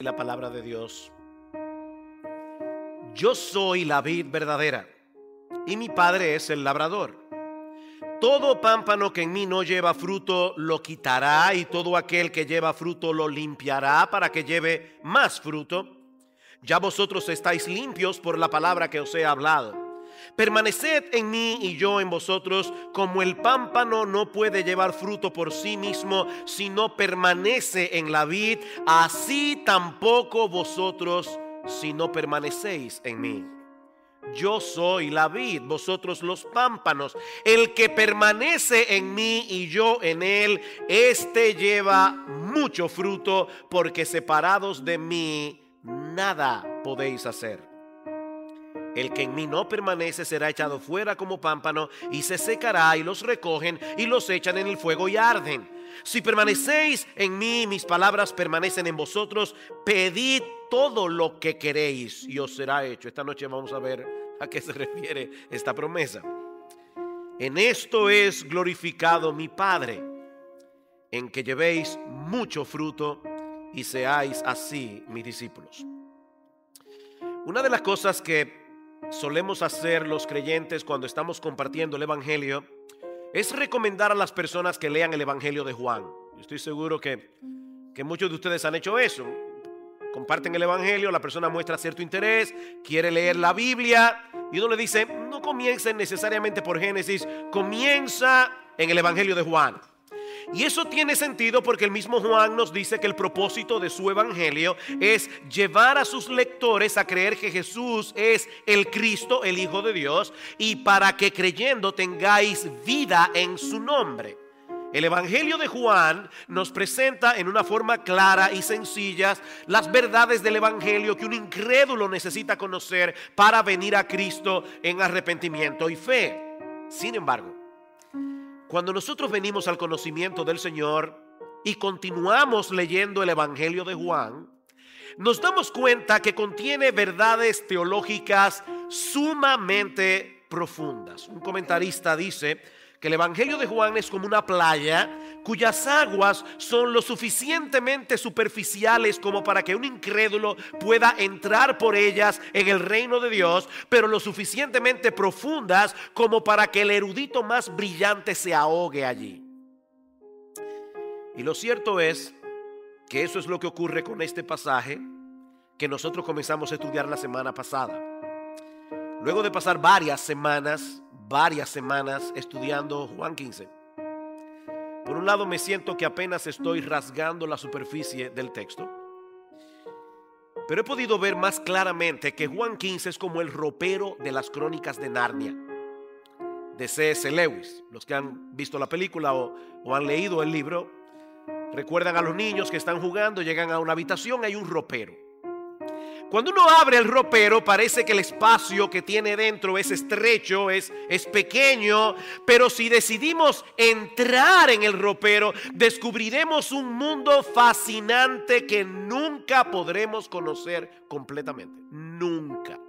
La palabra de Dios. Yo soy la vid verdadera y mi Padre es el labrador. Todo pámpano que en mí no lleva fruto lo quitará, y todo aquel que lleva fruto lo limpiará para que lleve más fruto. Ya vosotros estáis limpios por la palabra que os he hablado. Permaneced en mí y yo en vosotros. Como el pámpano no puede llevar fruto por sí mismo si no permanece en la vid, así tampoco vosotros si no permanecéis en mí. Yo soy la vid, vosotros los pámpanos. El que permanece en mí y yo en él, éste lleva mucho fruto, porque separados de mí nada podéis hacer. El que en mí no permanece será echado fuera como pámpano y se secará, y los recogen y los echan en el fuego y arden. Si permanecéis en mí, mis palabras permanecen en vosotros, pedid todo lo que queréis y os será hecho. Esta noche vamos a ver a qué se refiere esta promesa. En esto es glorificado mi Padre, en que llevéis mucho fruto y seáis así mis discípulos. Una de las cosas que solemos hacer los creyentes cuando estamos compartiendo el Evangelio es recomendar a las personas que lean el Evangelio de Juan. Estoy seguro que muchos de ustedes han hecho eso. Comparten el Evangelio, la persona muestra cierto interés, quiere leer la Biblia, y uno le dice: no comiencen necesariamente por Génesis, comienza en el Evangelio de Juan. Y eso tiene sentido porque el mismo Juan nos dice que el propósito de su evangelio es llevar a sus lectores a creer que Jesús es el Cristo, el Hijo de Dios, y para que creyendo tengáis vida en su nombre. El evangelio de Juan nos presenta en una forma clara y sencilla las verdades del evangelio que un incrédulo necesita conocer para venir a Cristo en arrepentimiento y fe. Sin embargo, cuando nosotros venimos al conocimiento del Señor y continuamos leyendo el Evangelio de Juan, nos damos cuenta que contiene verdades teológicas sumamente profundas. Un comentarista dice que el Evangelio de Juan es como una playa cuyas aguas son lo suficientemente superficiales como para que un incrédulo pueda entrar por ellas en el reino de Dios, pero lo suficientemente profundas como para que el erudito más brillante se ahogue allí. Y lo cierto es que eso es lo que ocurre con este pasaje que nosotros comenzamos a estudiar la semana pasada. Luego de pasar varias semanas estudiando Juan 15, por un lado me siento que apenas estoy rasgando la superficie del texto, pero he podido ver más claramente que Juan 15 es como el ropero de las crónicas de Narnia, de C.S. Lewis. Los que han visto la película o han leído el libro recuerdan a los niños que están jugando, llegan a una habitación, hay un ropero. Cuando uno abre el ropero, parece que el espacio que tiene dentro es estrecho, es pequeño, pero si decidimos entrar en el ropero, descubriremos un mundo fascinante que nunca podremos conocer completamente. Nunca.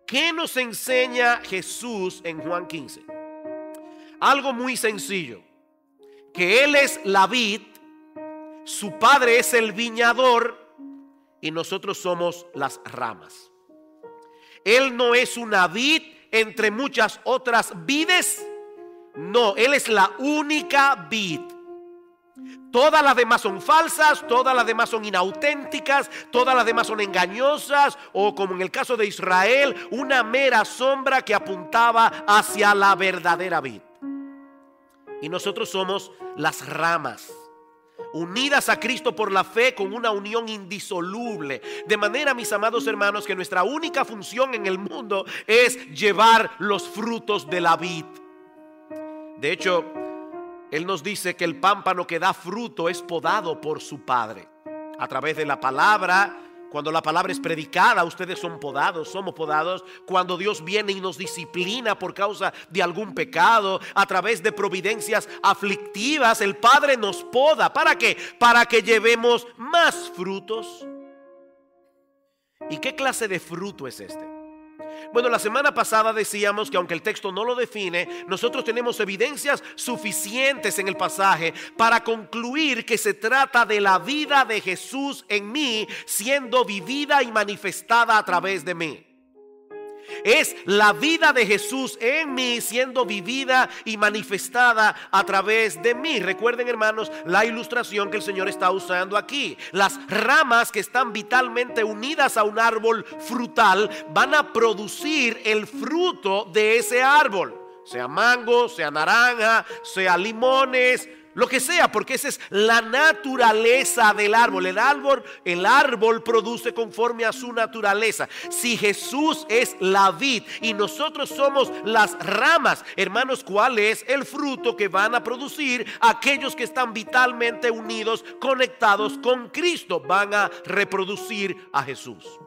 ¿Qué nos enseña Jesús en Juan 15? Algo muy sencillo: que Él es la vid, su Padre es el viñador, y nosotros somos las ramas. Él no es una vid entre muchas otras vides. No, Él es la única vid. Todas las demás son falsas, todas las demás son inauténticas, todas las demás son engañosas, o como en el caso de Israel, una mera sombra que apuntaba hacia la verdadera vid. Y nosotros somos las ramas, unidas a Cristo por la fe con una unión indisoluble. De manera, mis amados hermanos, que nuestra única función en el mundo es llevar los frutos de la vid. De hecho, Él nos dice que el pámpano que da fruto es podado por su Padre. A través de la palabra, cuando la palabra es predicada, ustedes son podados, somos podados. Cuando Dios viene y nos disciplina por causa de algún pecado, a través de providencias aflictivas, el Padre nos poda. ¿Para qué? Para que llevemos más frutos. ¿Y qué clase de fruto es este? Bueno, la semana pasada decíamos que aunque el texto no lo define, nosotros tenemos evidencias suficientes en el pasaje para concluir que se trata de la vida de Jesús en mí siendo vivida y manifestada a través de mí. Es la vida de Jesús en mí siendo vivida y manifestada a través de mí. Recuerden, hermanos, la ilustración que el Señor está usando aquí. Las ramas que están vitalmente unidas a un árbol frutal van a producir el fruto de ese árbol. Sea mango, sea naranja, sea limones, lo que sea, porque esa es la naturaleza del árbol. El árbol produce conforme a su naturaleza. Si Jesús es la vid y nosotros somos las ramas, hermanos, ¿cuál es el fruto que van a producir aquellos que están vitalmente unidos, conectados con Cristo? Van a reproducir a Jesús.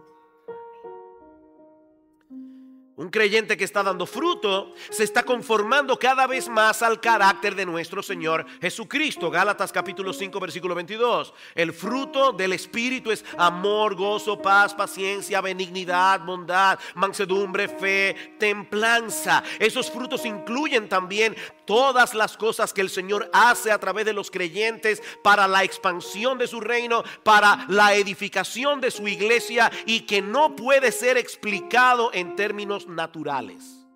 Un creyente que está dando fruto se está conformando cada vez más al carácter de nuestro Señor Jesucristo. Gálatas capítulo 5 versículo 22. El fruto del Espíritu es amor, gozo, paz, paciencia, benignidad, bondad, mansedumbre, fe, templanza. Esos frutos incluyen también todas las cosas que el Señor hace a través de los creyentes para la expansión de su reino, para la edificación de su iglesia, y que no puede ser explicado en términos naturales.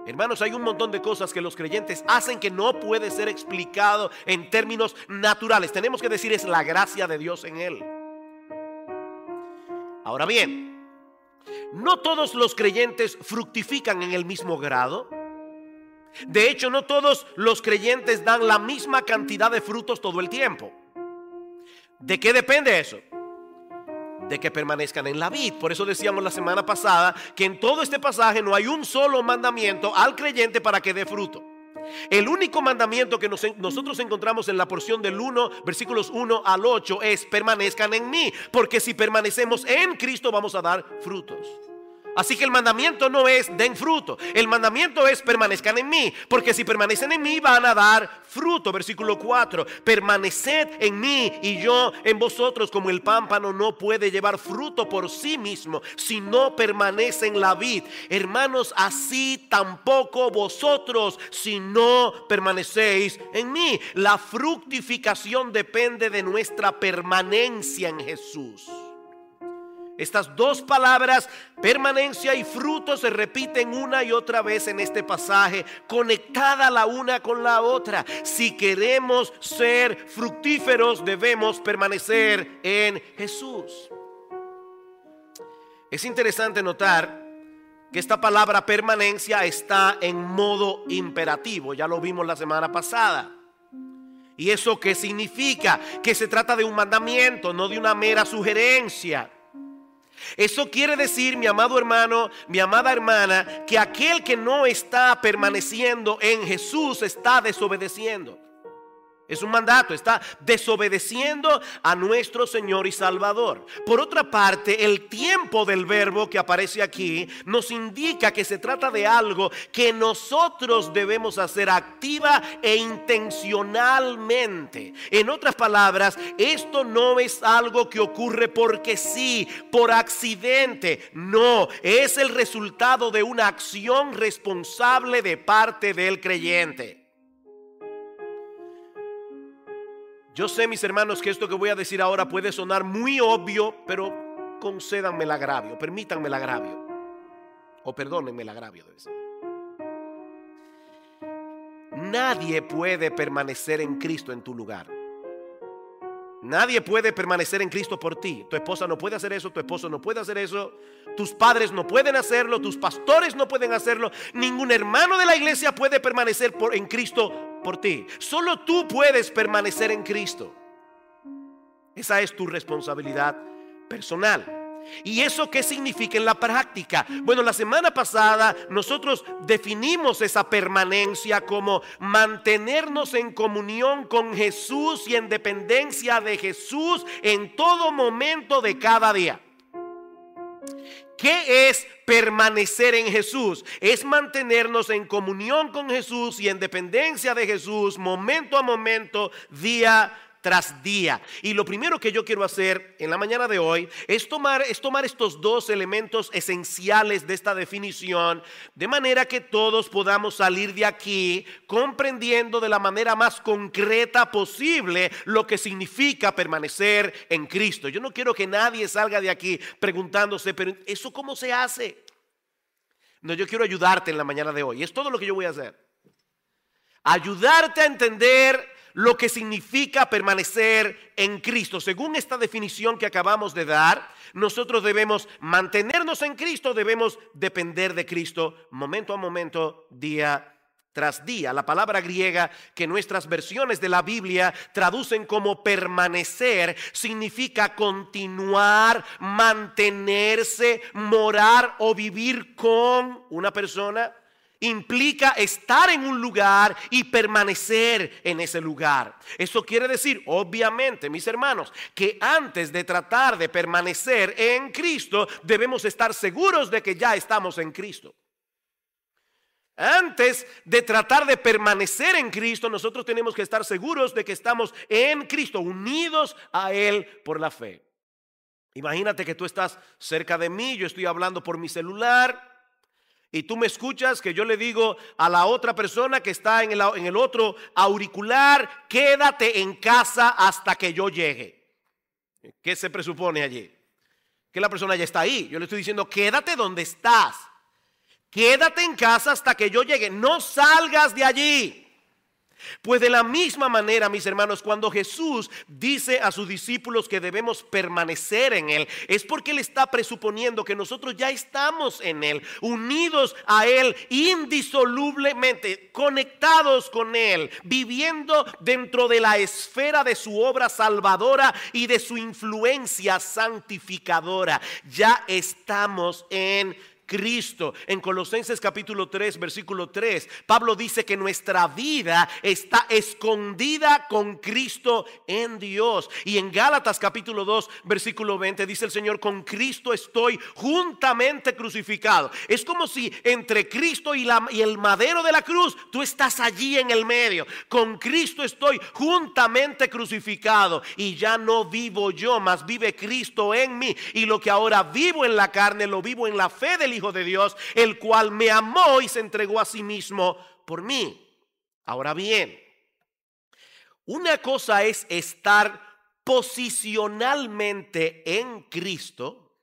Hermanos, hay un montón de cosas que los creyentes hacen que no puede ser explicado en términos naturales. Tenemos que decir, es la gracia de Dios en él. Ahora bien, no todos los creyentes fructifican en el mismo grado. De hecho, no todos los creyentes dan la misma cantidad de frutos todo el tiempo. ¿De qué depende eso? De que permanezcan en la vid. Por eso decíamos la semana pasada que en todo este pasaje no hay un solo mandamiento al creyente para que dé fruto. El único mandamiento que nosotros encontramos en la porción del 1, versículos 1 al 8 es: permanezcan en mí, porque si permanecemos en Cristo vamos a dar frutos. Así que el mandamiento no es den fruto, el mandamiento es permanezcan en mí, porque si permanecen en mí van a dar fruto. Versículo 4: permaneced en mí y yo en vosotros, como el pámpano no puede llevar fruto por sí mismo si no permanece en la vid. Hermanos, así tampoco vosotros si no permanecéis en mí. La fructificación depende de nuestra permanencia en Jesús. Estas dos palabras, permanencia y fruto, se repiten una y otra vez en este pasaje, conectada la una con la otra. Si queremos ser fructíferos, debemos permanecer en Jesús. Es interesante notar que esta palabra permanencia está en modo imperativo. Ya lo vimos la semana pasada. ¿Y eso qué significa? Que se trata de un mandamiento, no de una mera sugerencia. Eso quiere decir, mi amado hermano, mi amada hermana, que aquel que no está permaneciendo en Jesús está desobedeciendo. Es un mandato, está desobedeciendo a nuestro Señor y Salvador. Por otra parte, el tiempo del verbo que aparece aquí nos indica que se trata de algo que nosotros debemos hacer activa e intencionalmente. En otras palabras, esto no es algo que ocurre porque sí, por accidente. No, es el resultado de una acción responsable de parte del creyente. Yo sé, mis hermanos, que esto que voy a decir ahora puede sonar muy obvio, pero concédanme el agravio, permítanme el agravio, o perdónenme el agravio, debe ser. Nadie puede permanecer en Cristo en tu lugar. Nadie puede permanecer en Cristo por ti. Tu esposa no puede hacer eso, tu esposo no puede hacer eso, tus padres no pueden hacerlo, tus pastores no pueden hacerlo, ningún hermano de la iglesia puede permanecer en Cristo por ti. Solo tú puedes permanecer en Cristo. Esa es tu responsabilidad personal. ¿Y eso qué significa en la práctica? Bueno, la semana pasada nosotros definimos esa permanencia como mantenernos en comunión con Jesús y en dependencia de Jesús en todo momento de cada día. ¿Qué es permanecer en Jesús? Es mantenernos en comunión con Jesús y en dependencia de Jesús momento a momento, día tras día. Y lo primero que yo quiero hacer en la mañana de hoy es tomar estos dos elementos esenciales de esta definición, de manera que todos podamos salir de aquí comprendiendo de la manera más concreta posible lo que significa permanecer en Cristo. Yo no quiero que nadie salga de aquí preguntándose, pero ¿eso cómo se hace? No, yo quiero ayudarte en la mañana de hoy. Es todo lo que yo voy a hacer. Ayudarte a entender lo que significa permanecer en Cristo. Según esta definición que acabamos de dar, nosotros debemos mantenernos en Cristo, debemos depender de Cristo momento a momento, día tras día. La palabra griega que nuestras versiones de la Biblia traducen como permanecer significa continuar, mantenerse, morar o vivir con una persona. Implica estar en un lugar y permanecer en ese lugar. Eso quiere decir, obviamente, mis hermanos, que antes de tratar de permanecer en Cristo, debemos estar seguros de que ya estamos en Cristo. Antes de tratar de permanecer en Cristo, nosotros tenemos que estar seguros de que estamos en Cristo, unidos a Él por la fe. Imagínate que tú estás cerca de mí, yo estoy hablando por mi celular y tú me escuchas que yo le digo a la otra persona que está en el otro auricular, quédate en casa hasta que yo llegue. ¿Qué se presupone allí? Que la persona ya está ahí. Yo le estoy diciendo, quédate donde estás. Quédate en casa hasta que yo llegue, no salgas de allí. Pues de la misma manera, mis hermanos, cuando Jesús dice a sus discípulos que debemos permanecer en Él, es porque Él está presuponiendo que nosotros ya estamos en Él, unidos a Él indisolublemente, conectados con Él, viviendo dentro de la esfera de su obra salvadora y de su influencia santificadora. Ya estamos en Cristo. En Colosenses capítulo 3, versículo 3, Pablo dice que nuestra vida está escondida con Cristo en Dios. Y en Gálatas capítulo 2, versículo 20, dice el Señor, con Cristo estoy juntamente crucificado. Es como si entre Cristo y el madero de la cruz, tú estás allí en el medio. Con Cristo estoy juntamente crucificado y ya no vivo yo, mas vive Cristo en mí. Y lo que ahora vivo en la carne, lo vivo en la fe del Hijo de Dios, el cual me amó y se entregó a sí mismo por mí. Ahora bien, una cosa es estar posicionalmente en Cristo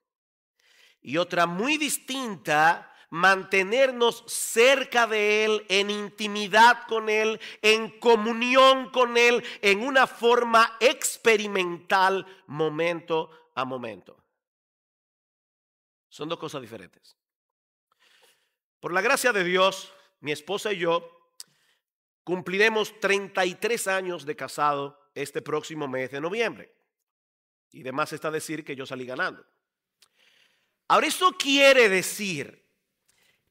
y otra muy distinta, mantenernos cerca de Él, en intimidad con Él, en comunión con Él, en una forma experimental, momento a momento. Son dos cosas diferentes. Por la gracia de Dios, mi esposa y yo cumpliremos 33 años de casado este próximo mes de noviembre. Y demás está decir que yo salí ganando. Ahora, eso quiere decir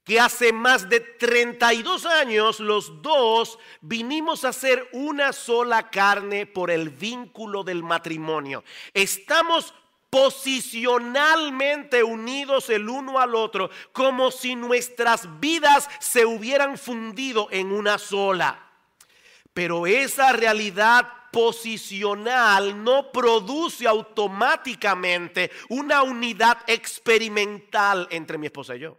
que hace más de 32 años los dos vinimos a ser una sola carne por el vínculo del matrimonio. Estamos posicionalmente unidos el uno al otro, como si nuestras vidas se hubieran fundido en una sola. Pero esa realidad posicional no produce automáticamente una unidad experimental entre mi esposa y yo.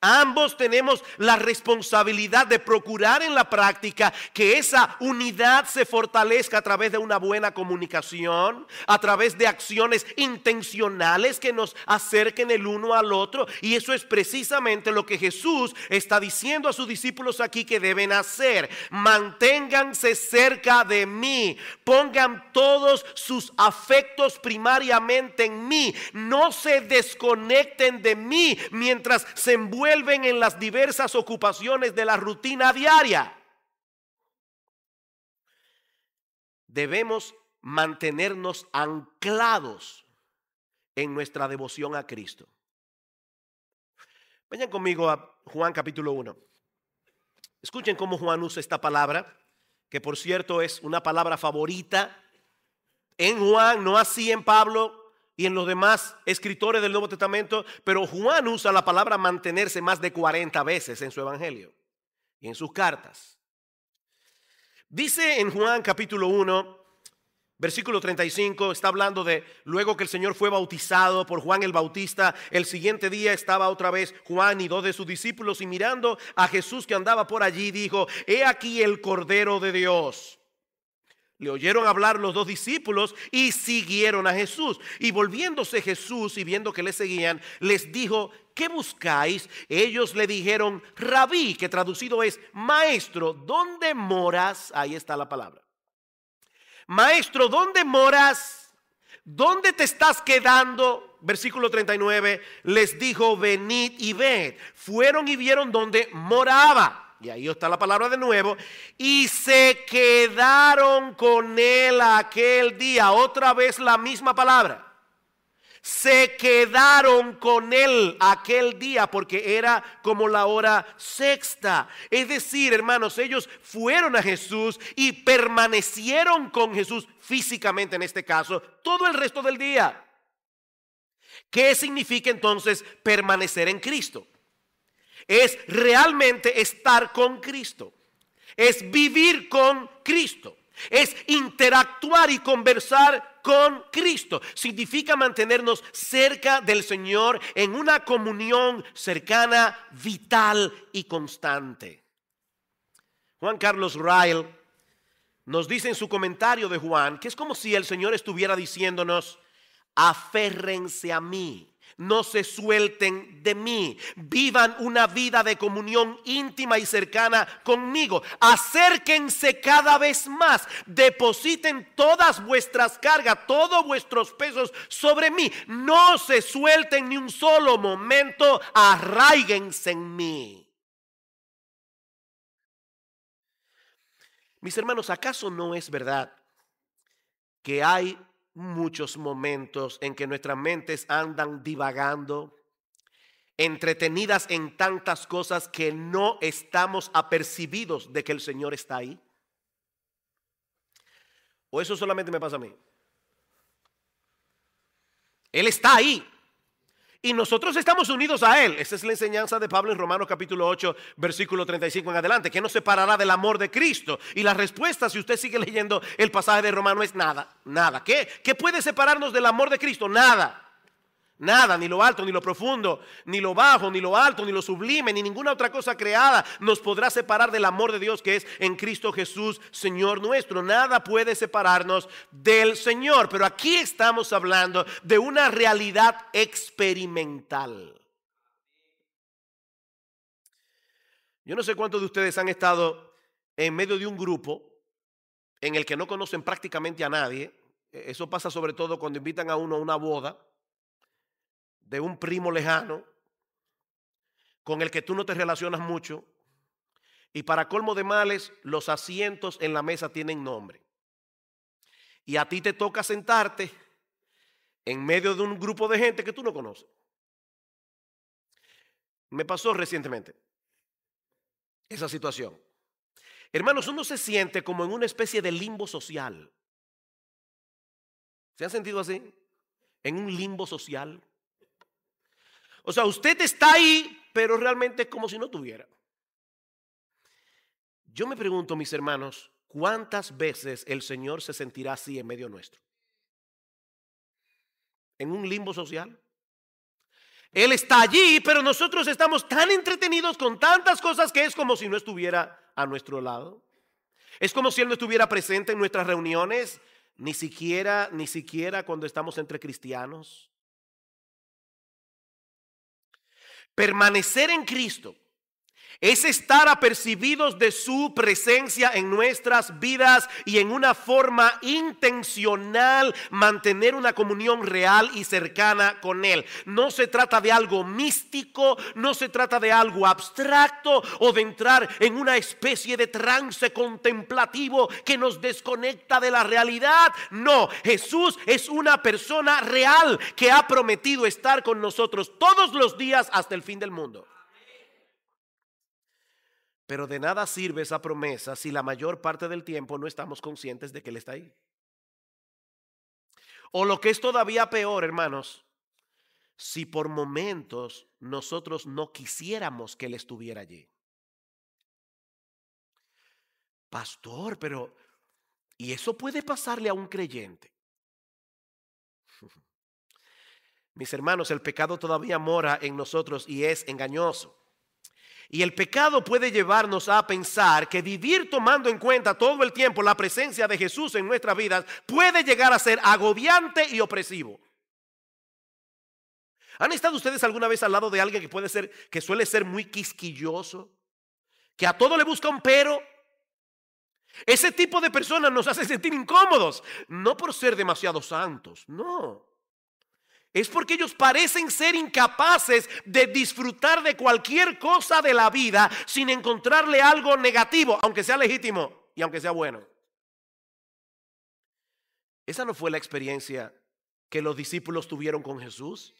Ambos tenemos la responsabilidad de procurar en la práctica que esa unidad se fortalezca a través de una buena comunicación, a través de acciones intencionales que nos acerquen el uno al otro. Y eso es precisamente lo que Jesús está diciendo a sus discípulos aquí que deben hacer. Manténganse cerca de mí, pongan todos sus afectos primariamente en mí, no se desconecten de mí mientras se envuelven en las diversas ocupaciones de la rutina diaria. Debemos mantenernos anclados en nuestra devoción a Cristo. Vayan conmigo a Juan capítulo 1. Escuchen cómo Juan usa esta palabra, que por cierto es una palabra favorita en Juan, no así en Pablo y en los demás escritores del Nuevo Testamento, pero Juan usa la palabra mantenerse más de 40 veces en su evangelio y en sus cartas. Dice en Juan capítulo 1, versículo 35, está hablando de luego que el Señor fue bautizado por Juan el Bautista. El siguiente día estaba otra vez Juan y 2 de sus discípulos, y mirando a Jesús que andaba por allí, dijo: he aquí el Cordero de Dios. Le oyeron hablar los 2 discípulos y siguieron a Jesús. Y volviéndose Jesús y viendo que le seguían, les dijo: ¿qué buscáis? Ellos le dijeron: Rabí, que traducido es maestro, ¿dónde moras? Ahí está la palabra. Maestro, ¿dónde moras? ¿Dónde te estás quedando? Versículo 39, les dijo: venid y ved. Fueron y vieron donde moraba. Y ahí está la palabra de nuevo. Y se quedaron con él aquel día. Otra vez la misma palabra. Se quedaron con él aquel día, porque era como la hora sexta. Es decir, hermanos, ellos fueron a Jesús y permanecieron con Jesús físicamente, en este caso, todo el resto del día. ¿Qué significa entonces permanecer en Cristo? Es realmente estar con Cristo, es vivir con Cristo, es interactuar y conversar con Cristo. Significa mantenernos cerca del Señor en una comunión cercana, vital y constante. Juan Carlos Ryle nos dice en su comentario de Juan que es como si el Señor estuviera diciéndonos: aférrense a mí. No se suelten de mí, vivan una vida de comunión íntima y cercana conmigo. Acérquense cada vez más, depositen todas vuestras cargas, todos vuestros pesos sobre mí. No se suelten ni un solo momento, arraíguense en mí. Mis hermanos, ¿acaso no es verdad que hay muchos momentos en que nuestras mentes andan divagando, entretenidas en tantas cosas, que no estamos apercibidos de que el Señor está ahí? ¿O eso solamente me pasa a mí? Él está ahí y nosotros estamos unidos a Él. Esa es la enseñanza de Pablo en Romanos capítulo 8, versículo 35 en adelante. ¿Qué nos separará del amor de Cristo? Y la respuesta, si usted sigue leyendo el pasaje de Romanos, es nada, nada. ¿Qué puede separarnos del amor de Cristo? Nada. Nada, ni lo alto, ni lo profundo, ni lo bajo, ni lo alto, ni lo sublime, ni ninguna otra cosa creada nos podrá separar del amor de Dios que es en Cristo Jesús, Señor nuestro. Nada puede separarnos del Señor. Pero aquí estamos hablando de una realidad experimental. Yo no sé cuántos de ustedes han estado en medio de un grupo en el que no conocen prácticamente a nadie. Eso pasa sobre todo cuando invitan a uno a una boda de un primo lejano con el que tú no te relacionas mucho, y para colmo de males, los asientos en la mesa tienen nombre, y a ti te toca sentarte en medio de un grupo de gente que tú no conoces. Me pasó recientemente esa situación. Hermanos, uno se siente como en una especie de limbo social. ¿Se han sentido así? En un limbo social. O sea, usted está ahí, pero realmente es como si no estuviera. Yo me pregunto, mis hermanos, ¿cuántas veces el Señor se sentirá así en medio nuestro? ¿En un limbo social? Él está allí, pero nosotros estamos tan entretenidos con tantas cosas que es como si no estuviera a nuestro lado. Es como si Él no estuviera presente en nuestras reuniones, ni siquiera cuando estamos entre cristianos. Permanecer en Cristo es estar apercibidos de su presencia en nuestras vidas y en una forma intencional mantener una comunión real y cercana con Él. No se trata de algo místico, no se trata de algo abstracto o de entrar en una especie de trance contemplativo que nos desconecta de la realidad. No, Jesús es una persona real que ha prometido estar con nosotros todos los días hasta el fin del mundo. Pero de nada sirve esa promesa si la mayor parte del tiempo no estamos conscientes de que Él está ahí. O lo que es todavía peor, hermanos, si por momentos nosotros no quisiéramos que Él estuviera allí. Pastor, pero ¿y eso puede pasarle a un creyente? Mis hermanos, el pecado todavía mora en nosotros y es engañoso. Y el pecado puede llevarnos a pensar que vivir tomando en cuenta todo el tiempo la presencia de Jesús en nuestras vidas puede llegar a ser agobiante y opresivo. ¿Han estado ustedes alguna vez al lado de alguien que suele ser muy quisquilloso? Que a todo le busca un pero. Ese tipo de personas nos hace sentir incómodos, no por ser demasiado santos, no. Es porque ellos parecen ser incapaces de disfrutar de cualquier cosa de la vida sin encontrarle algo negativo, aunque sea legítimo y aunque sea bueno. Esa no fue la experiencia que los discípulos tuvieron con Jesús.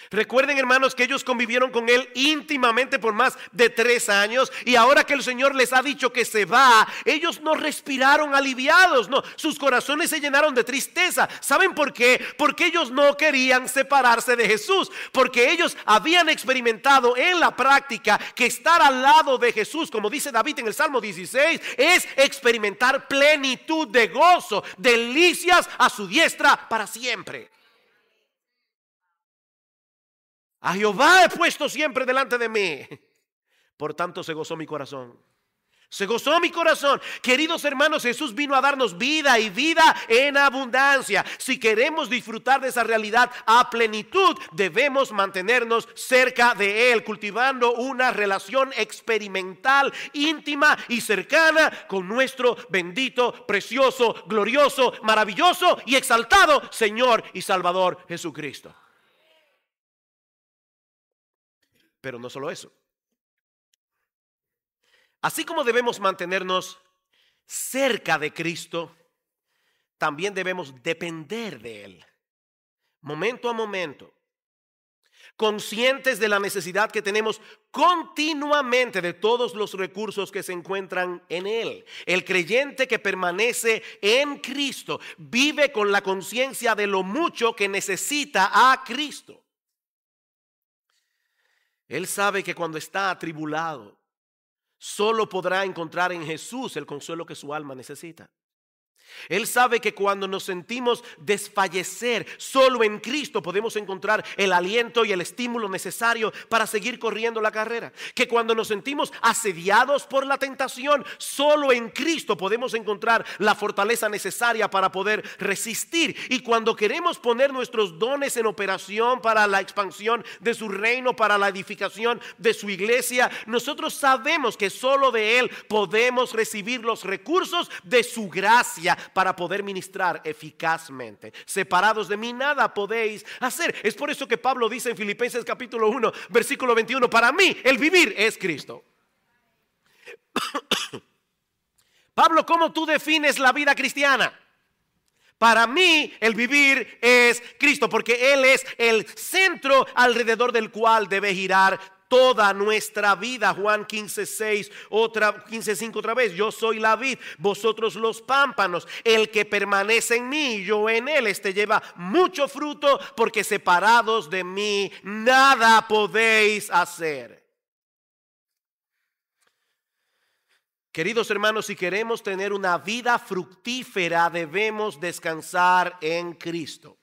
Recuerden, hermanos, que ellos convivieron con él íntimamente por más de 3 años, y ahora que el Señor les ha dicho que se va, ellos no respiraron aliviados, no, sus corazones se llenaron de tristeza. ¿Saben por qué? Porque ellos no querían separarse de Jesús, porque ellos habían experimentado en la práctica que estar al lado de Jesús, como dice David en el Salmo 16, es experimentar plenitud de gozo, delicias a su diestra para siempre. A Jehová he puesto siempre delante de mí. Por tanto se gozó mi corazón. Se gozó mi corazón. Queridos hermanos, Jesús vino a darnos vida y vida en abundancia. Si queremos disfrutar de esa realidad a plenitud, debemos mantenernos cerca de Él, cultivando una relación experimental, íntima y cercana con nuestro bendito, precioso, glorioso, maravilloso y exaltado Señor y Salvador Jesucristo. Pero no solo eso. Así como debemos mantenernos cerca de Cristo, también debemos depender de Él, momento a momento, conscientes de la necesidad que tenemos continuamente de todos los recursos que se encuentran en Él. El creyente que permanece en Cristo vive con la conciencia de lo mucho que necesita a Cristo. Él sabe que cuando está atribulado, solo podrá encontrar en Jesús el consuelo que su alma necesita. Él sabe que cuando nos sentimos desfallecer, solo en Cristo podemos encontrar el aliento y el estímulo necesario para seguir corriendo la carrera. Que cuando nos sentimos asediados por la tentación, solo en Cristo podemos encontrar la fortaleza necesaria para poder resistir. Y cuando queremos poner nuestros dones en operación para la expansión de su reino, para la edificación de su iglesia, nosotros sabemos que solo de Él podemos recibir los recursos de su gracia para poder ministrar eficazmente. Separados de mí nada podéis hacer. Es por eso que Pablo dice en Filipenses capítulo 1 versículo 21: para mí el vivir es Cristo. Pablo, ¿cómo tú defines la vida cristiana? Para mí el vivir es Cristo, porque Él es el centro alrededor del cual debe girar toda nuestra vida. Juan 15:6, 15:5 otra vez: yo soy la vid, vosotros los pámpanos. El que permanece en mí y yo en él, este lleva mucho fruto, porque separados de mí nada podéis hacer. Queridos hermanos, si queremos tener una vida fructífera, debemos descansar en Cristo.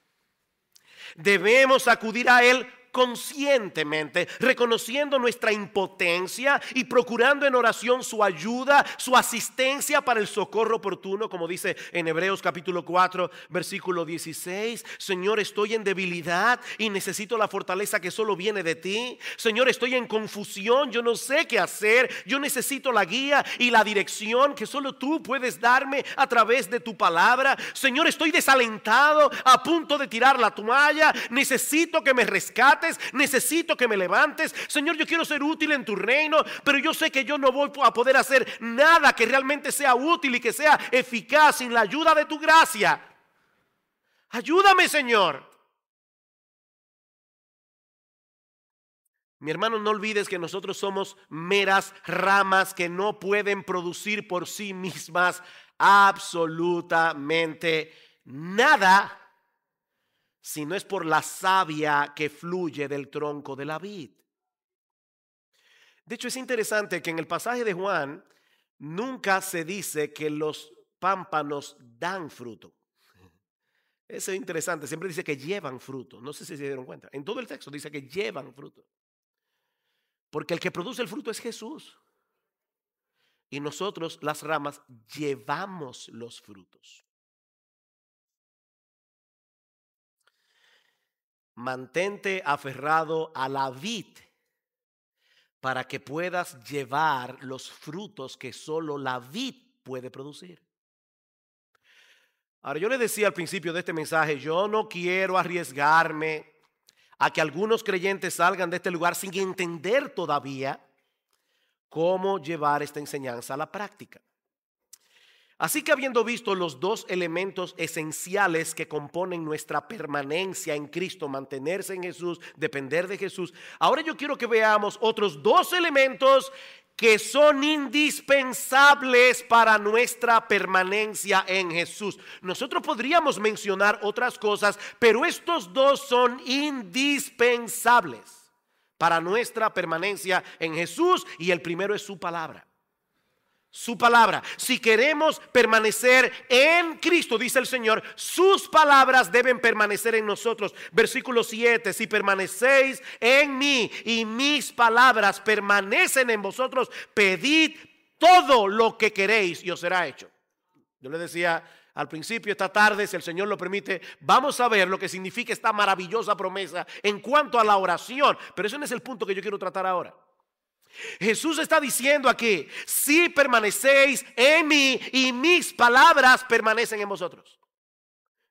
Debemos acudir a Él conscientemente, reconociendo nuestra impotencia y procurando en oración su ayuda, su asistencia para el socorro oportuno, como dice en Hebreos capítulo 4 versículo 16. Señor, estoy en debilidad y necesito la fortaleza que solo viene de ti. Señor, estoy en confusión, yo no sé qué hacer, yo necesito la guía y la dirección que solo tú puedes darme a través de tu palabra. Señor, estoy desalentado, a punto de tirar la toalla, necesito que me rescates, necesito que me levantes. Señor, yo quiero ser útil en tu reino, pero yo sé que yo no voy a poder hacer nada que realmente sea útil y que sea eficaz sin la ayuda de tu gracia. Ayúdame, Señor. Mi hermano, no olvides que nosotros somos meras ramas que no pueden producir por sí mismas absolutamente nada, si no es por la savia que fluye del tronco de la vid. De hecho, es interesante que en el pasaje de Juan nunca se dice que los pámpanos dan fruto. Eso es interesante, siempre dice que llevan fruto. No sé si se dieron cuenta. En todo el texto dice que llevan fruto. Porque el que produce el fruto es Jesús. Y nosotros, las ramas, llevamos los frutos. Mantente aferrado a la vid para que puedas llevar los frutos que solo la vid puede producir. Ahora, yo le decía al principio de este mensaje, yo no quiero arriesgarme a que algunos creyentes salgan de este lugar sin entender todavía cómo llevar esta enseñanza a la práctica. Así que habiendo visto los dos elementos esenciales que componen nuestra permanencia en Cristo, mantenerse en Jesús, depender de Jesús, ahora yo quiero que veamos otros dos elementos que son indispensables para nuestra permanencia en Jesús. Nosotros podríamos mencionar otras cosas, pero estos dos son indispensables para nuestra permanencia en Jesús, y el primero es su palabra. Su palabra. Si queremos permanecer en Cristo, dice el Señor, sus palabras deben permanecer en nosotros. Versículo 7, si permanecéis en mí y mis palabras permanecen en vosotros, pedid todo lo que queréis y os será hecho. Yo le decía al principio, esta tarde, si el Señor lo permite, vamos a ver lo que significa esta maravillosa promesa en cuanto a la oración. Pero ese no es el punto que yo quiero tratar ahora. Jesús está diciendo aquí, si permanecéis en mí y mis palabras permanecen en vosotros.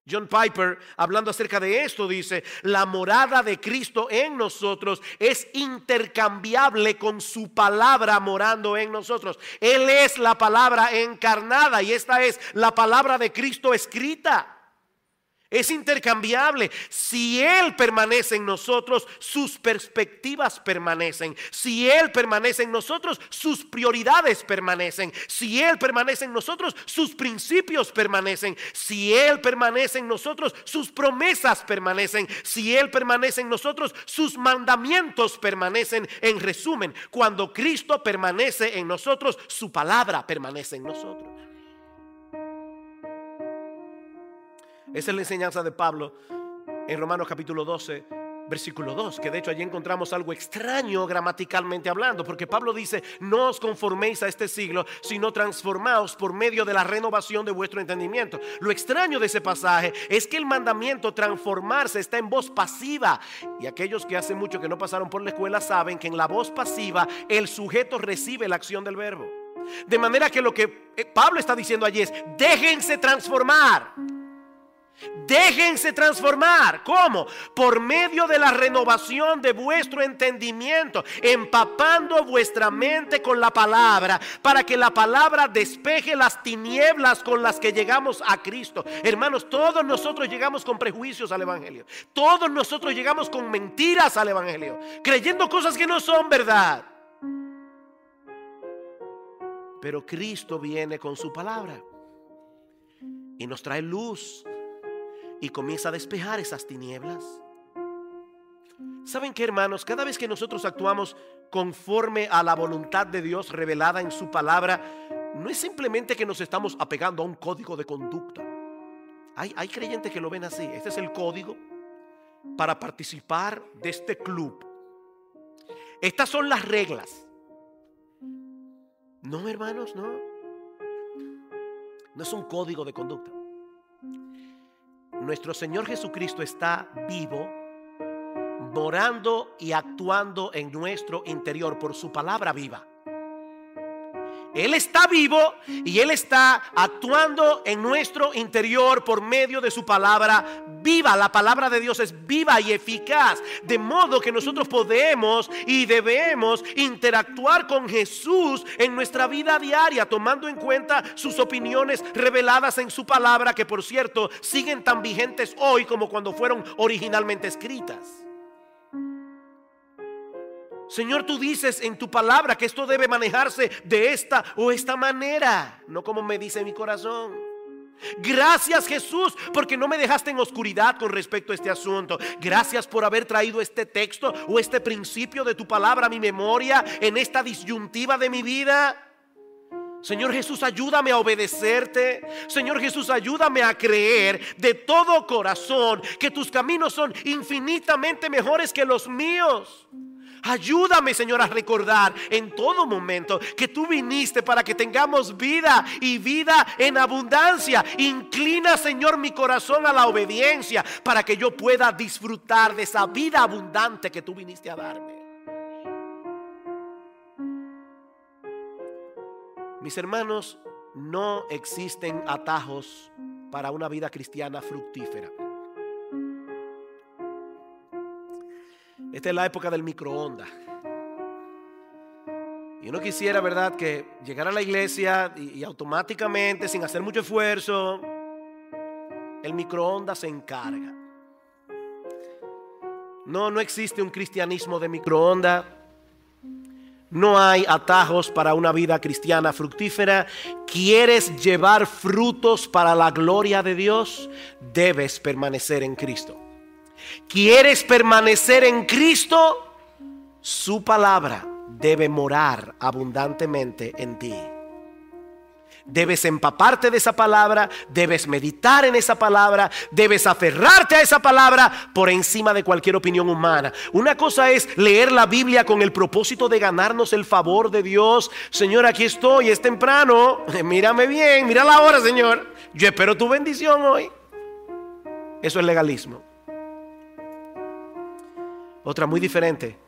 John Piper, hablando acerca de esto, dice, la morada de Cristo en nosotros es intercambiable con su palabra morando en nosotros. Él es la palabra encarnada y esta es la palabra de Cristo escrita. Es intercambiable. Si Él permanece en nosotros, sus perspectivas permanecen. Si Él permanece en nosotros, sus prioridades permanecen. Si Él permanece en nosotros, sus principios permanecen. Si Él permanece en nosotros, sus promesas permanecen. Si Él permanece en nosotros, sus mandamientos permanecen. En resumen, cuando Cristo permanece en nosotros, su palabra permanece en nosotros. Esa es la enseñanza de Pablo en Romanos capítulo 12, versículo 2, que de hecho allí encontramos algo extraño gramaticalmente hablando, porque Pablo dice, no os conforméis a este siglo, sino transformaos por medio de la renovación de vuestro entendimiento. Lo extraño de ese pasaje es que el mandamiento transformarse está en voz pasiva, y aquellos que hace mucho que no pasaron por la escuela saben que en la voz pasiva el sujeto recibe la acción del verbo. De manera que lo que Pablo está diciendo allí es, déjense transformar. Déjense transformar. ¿Cómo? Por medio de la renovación de vuestro entendimiento, empapando vuestra mente con la palabra, para que la palabra despeje las tinieblas con las que llegamos a Cristo. Hermanos, todos nosotros llegamos con prejuicios al evangelio. Todos nosotros llegamos con mentiras al evangelio, creyendo cosas que no son verdad. Pero Cristo viene con su palabra y nos trae luz y comienza a despejar esas tinieblas. ¿Saben qué, hermanos? Cada vez que nosotros actuamos conforme a la voluntad de Dios revelada en su palabra, no es simplemente que nos estamos apegando a un código de conducta. Hay creyentes que lo ven así. Este es el código para participar de este club. Estas son las reglas. No, hermanos, no. No es un código de conducta. Nuestro Señor Jesucristo está vivo, morando y actuando en nuestro interior por su palabra viva. Él está vivo y Él está actuando en nuestro interior por medio de su palabra viva. La palabra de Dios es viva y eficaz, de modo que nosotros podemos y debemos interactuar con Jesús en nuestra vida diaria, tomando en cuenta sus opiniones reveladas en su palabra, que por cierto siguen tan vigentes hoy como cuando fueron originalmente escritas. Señor, tú dices en tu palabra que esto debe manejarse de esta o esta manera, no como me dice mi corazón. Gracias, Jesús, porque no me dejaste en oscuridad con respecto a este asunto. Gracias por haber traído este texto o este principio de tu palabra a mi memoria en esta disyuntiva de mi vida. Señor Jesús, ayúdame a obedecerte. Señor Jesús, ayúdame a creer de todo corazón que tus caminos son infinitamente mejores que los míos. Ayúdame, Señor, a recordar en todo momento que tú viniste para que tengamos vida y vida en abundancia. Inclina, Señor, mi corazón a la obediencia para que yo pueda disfrutar de esa vida abundante que tú viniste a darme. Mis hermanos, no existen atajos para una vida cristiana fructífera. Esta es la época del microondas. Y uno quisiera, ¿verdad?, que llegara a la iglesia y automáticamente, sin hacer mucho esfuerzo, el microondas se encarga. No existe un cristianismo de microondas. No hay atajos para una vida cristiana fructífera. ¿Quieres llevar frutos para la gloria de Dios? Debes permanecer en Cristo. ¿Quieres permanecer en Cristo? Su palabra debe morar abundantemente en ti. Debes empaparte de esa palabra, debes meditar en esa palabra, debes aferrarte a esa palabra por encima de cualquier opinión humana. Una cosa es leer la Biblia con el propósito de ganarnos el favor de Dios. Señor, aquí estoy, es temprano, mírame bien, mira la hora, Señor, yo espero tu bendición hoy. Eso es legalismo. Otra muy diferente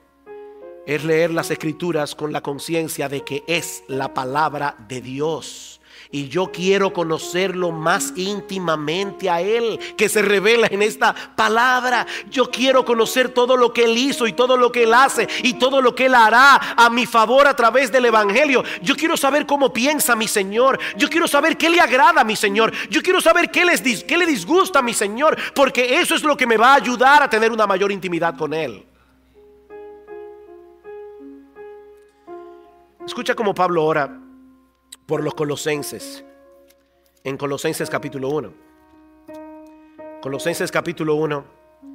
es leer las Escrituras con la conciencia de que es la palabra de Dios. Y yo quiero conocerlo más íntimamente a Él, que se revela en esta palabra. Yo quiero conocer todo lo que Él hizo y todo lo que Él hace y todo lo que Él hará a mi favor a través del Evangelio. Yo quiero saber cómo piensa mi Señor. Yo quiero saber qué le agrada a mi Señor. Yo quiero saber qué le disgusta a mi Señor, porque eso es lo que me va a ayudar a tener una mayor intimidad con Él. Escucha cómo Pablo ora por los colosenses en Colosenses capítulo 1. Colosenses capítulo 1.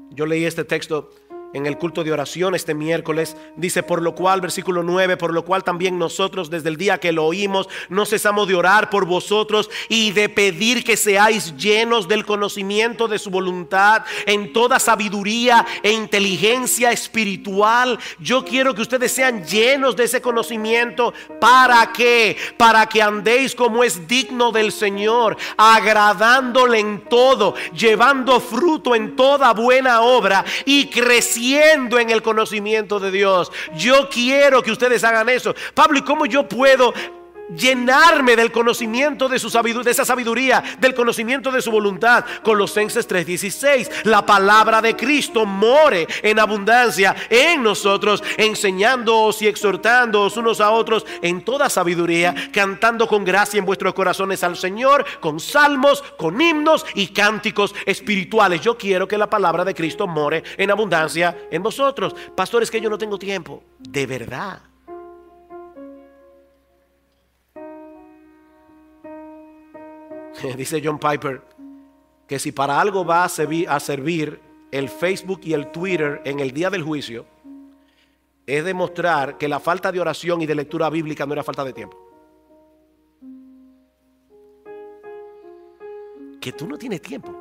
Yo leí este texto en el culto de oración este miércoles. Dice: por lo cual, versículo 9, por lo cual también nosotros desde el día que lo oímos no cesamos de orar por vosotros y de pedir que seáis llenos del conocimiento de su voluntad en toda sabiduría e inteligencia espiritual. Yo quiero que ustedes sean llenos de ese conocimiento. ¿Para qué? Para que andéis como es digno del Señor, agradándole en todo, llevando fruto en toda buena obra y creciendo en el conocimiento de Dios. Yo quiero que ustedes hagan eso. Pablo, ¿y cómo yo puedo llenarme del conocimiento de su sabiduría, de esa sabiduría, del conocimiento de su voluntad? Colosenses 3:16. La palabra de Cristo more en abundancia en nosotros, enseñándoos y exhortándoos unos a otros en toda sabiduría, cantando con gracia en vuestros corazones al Señor, con salmos, con himnos y cánticos espirituales. Yo quiero que la palabra de Cristo more en abundancia en vosotros. Pastor, es que yo no tengo tiempo. De verdad. Dice John Piper que si para algo va a servir el Facebook y el Twitter en el día del juicio, es demostrar que la falta de oración y de lectura bíblica no era falta de tiempo. Que tú no tienes tiempo.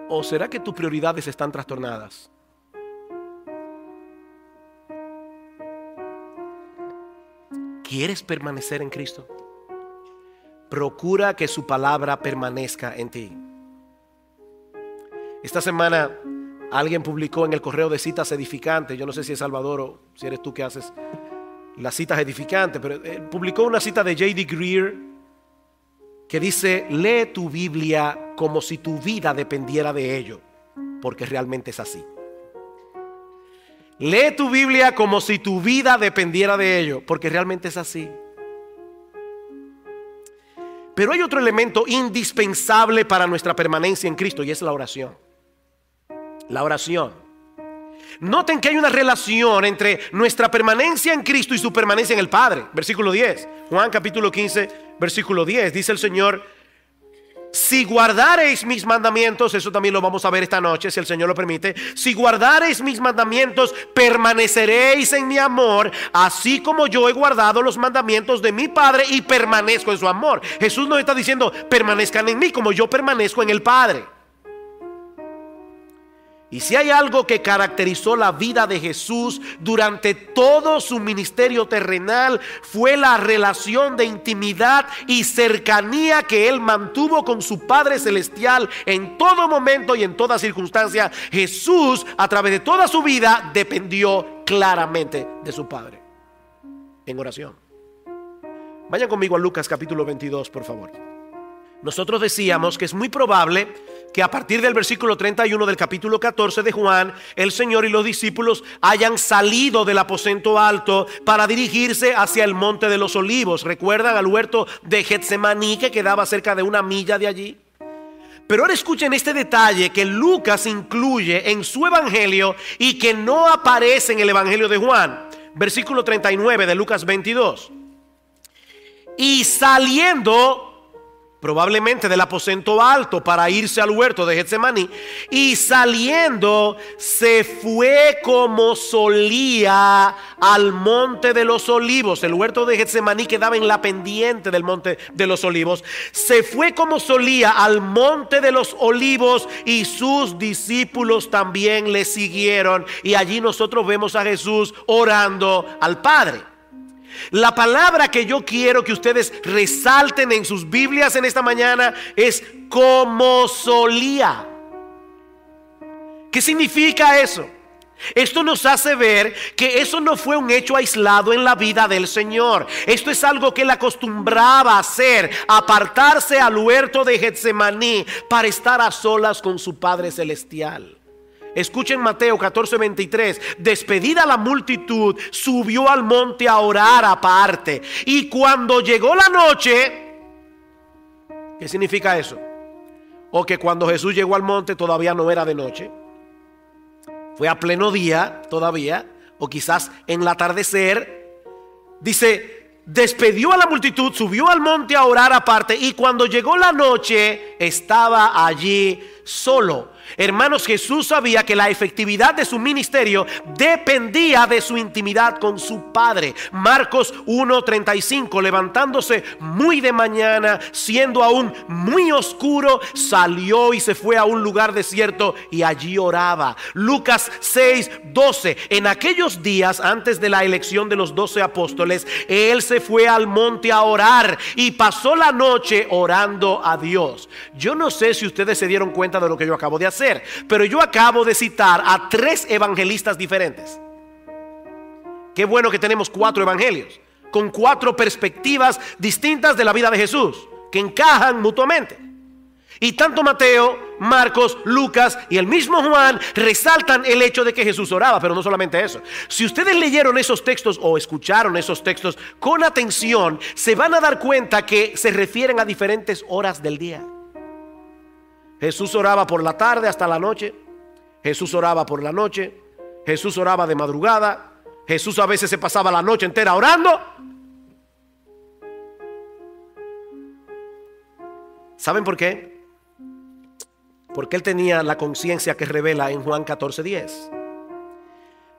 ¿O será que tus prioridades están trastornadas? ¿Quieres permanecer en Cristo? Procura que su palabra permanezca en ti. Esta semana alguien publicó en el correo de citas edificantes. Yo no sé si es Salvador o si eres tú que haces las citas edificantes, pero publicó una cita de J.D. Greer que dice: lee tu Biblia como si tu vida dependiera de ello, porque realmente es así. Lee tu Biblia como si tu vida dependiera de ello, porque realmente es así. Pero hay otro elemento indispensable para nuestra permanencia en Cristo, y es la oración. La oración. Noten que hay una relación entre nuestra permanencia en Cristo y su permanencia en el Padre. Versículo 10. Juan capítulo 15, versículo 10. Dice el Señor: si guardareis mis mandamientos, eso también lo vamos a ver esta noche, si el Señor lo permite. Si guardareis mis mandamientos, permaneceréis en mi amor, así como yo he guardado los mandamientos de mi Padre y permanezco en su amor. Jesús nos está diciendo, permanezcan en mí como yo permanezco en el Padre. Y si hay algo que caracterizó la vida de Jesús durante todo su ministerio terrenal, fue la relación de intimidad y cercanía que él mantuvo con su Padre Celestial en todo momento y en toda circunstancia. Jesús, a través de toda su vida, dependió claramente de su Padre en oración. Vayan conmigo a Lucas capítulo 22, por favor. Nosotros decíamos que es muy probable que a partir del versículo 31 del capítulo 14 de Juan, el Señor y los discípulos hayan salido del aposento alto para dirigirse hacia el monte de los olivos. ¿Recuerdan al huerto de Getsemaní, que quedaba cerca de 1 milla de allí? Pero ahora escuchen este detalle que Lucas incluye en su evangelio y que no aparece en el evangelio de Juan. Versículo 39 de Lucas 22. Y saliendo probablemente del aposento alto para irse al huerto de Getsemaní, y saliendo se fue como solía al monte de los olivos. El huerto de Getsemaní quedaba en la pendiente del monte de los olivos. Se fue como solía al monte de los olivos, y sus discípulos también le siguieron. Y allí nosotros vemos a Jesús orando al Padre. La palabra que yo quiero que ustedes resalten en sus Biblias en esta mañana es como solía. ¿Qué significa eso? Esto nos hace ver que eso no fue un hecho aislado en la vida del Señor. Esto es algo que él acostumbraba a hacer, apartarse al huerto de Getsemaní para estar a solas con su Padre Celestial. Escuchen Mateo 14:23. Despedida la multitud, subió al monte a orar aparte. Y cuando llegó la noche, ¿qué significa eso? O que cuando Jesús llegó al monte todavía no era de noche. Fue a pleno día todavía, o quizás en el atardecer. Dice, despedió a la multitud, subió al monte a orar aparte. Y cuando llegó la noche, estaba allí solo. Hermanos, Jesús sabía que la efectividad de su ministerio dependía de su intimidad con su Padre. Marcos 1:35, levantándose muy de mañana, siendo aún muy oscuro, salió y se fue a un lugar desierto y allí oraba. Lucas 6:12, en aquellos días antes de la elección de los 12 apóstoles, él se fue al monte a orar y pasó la noche orando a Dios. Yo no sé si ustedes se dieron cuenta de lo que yo acabo de hacer, pero yo acabo de citar a 3 evangelistas diferentes. Qué bueno que tenemos 4 evangelios con 4 perspectivas distintas de la vida de Jesús, que encajan mutuamente. Y tanto Mateo, Marcos, Lucas y el mismo Juan resaltan el hecho de que Jesús oraba. Pero no solamente eso. Si ustedes leyeron esos textos o escucharon esos textos con atención, se van a dar cuenta que se refieren a diferentes horas del día. Jesús oraba por la tarde hasta la noche. Jesús oraba por la noche. Jesús oraba de madrugada. Jesús a veces se pasaba la noche entera orando. ¿Saben por qué? Porque él tenía la conciencia que revela en Juan 14:10.